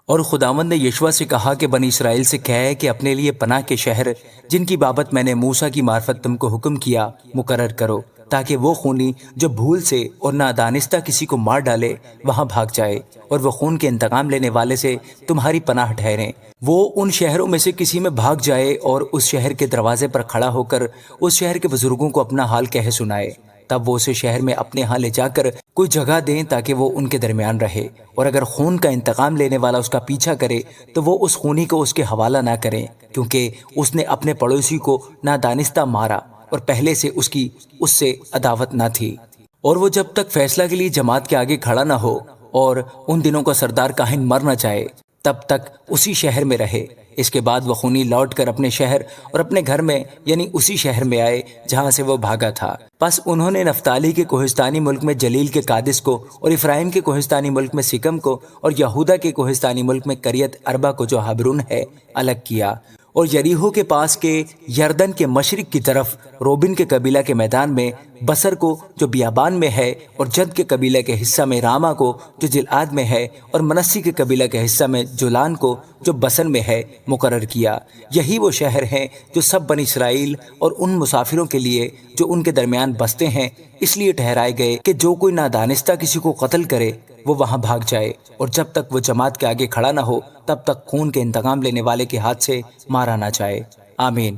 اور خداوند نے یشوع سے کہا کہ بنی اسرائیل سے کہے کہ اپنے لیے پناہ کے شہر جن کی بابت میں نے موسیٰ کی معرفت تم کو حکم کیا مقرر کرو، تاکہ وہ خونی جو بھول سے اور نادانستہ کسی کو مار ڈالے وہاں بھاگ جائے، اور وہ خون کے انتقام لینے والے سے تمہاری پناہ ٹھہریں۔ وہ ان شہروں میں سے کسی میں بھاگ جائے اور اس شہر کے دروازے پر کھڑا ہو کر اس شہر کے بزرگوں کو اپنا حال کہہ سنائے، تب وہ اسے شہر میں اپنے ہاں لے جا کر کوئی جگہ دیں تاکہ وہ ان کے درمیان رہے، اور اگر خون کا انتقام لینے والا اس کا پیچھا کرے تو وہ اس خونی کو اس کے حوالہ نہ کریں، کیونکہ اس نے اپنے پڑوسی کو نادانستہ مارا اور پہلے سے اس سے عداوت نہ تھی۔ اور وہ جب تک فیصلہ کے لیے جماعت کے آگے کھڑا نہ ہو اور ان دنوں کا سردار کاہن مر نہ جائے تب تک اسی شہر میں رہے۔ اس کے بعد وہ خونی لوٹ کر اپنے شہر اور اپنے گھر میں یعنی اسی شہر میں آئے جہاں سے وہ بھاگا تھا۔ پس انہوں نے نفتالی کے کوہستانی ملک میں جلیل کے قادس کو، اور افرایم کے کوہستانی ملک میں سکم کو، اور یہودا کے کوہستانی ملک میں کریت اربا کو جو حبرون ہے الگ کیا، اور یریحو کے پاس کے یردن کے مشرق کی طرف روبن کے قبیلہ کے میدان میں بصر کو جو بیابان میں ہے، اور جد کے قبیلہ کے حصہ میں راما کو جو جلعاد میں ہے، اور منسی کے قبیلہ کے حصہ میں جولان کو جو بسن میں ہے مقرر کیا۔ یہی وہ شہر ہیں جو سب بنی اسرائیل اور ان مسافروں کے لیے جو ان کے درمیان بستے ہیں اس لیے ٹھہرائے گئے کہ جو کوئی نادانستہ کسی کو قتل کرے وہ وہاں بھاگ جائے، اور جب تک وہ جماعت کے آگے کھڑا نہ ہو تب تک خون کے انتقام لینے والے کے ہاتھ سے مارا نہ جائے۔ آمین۔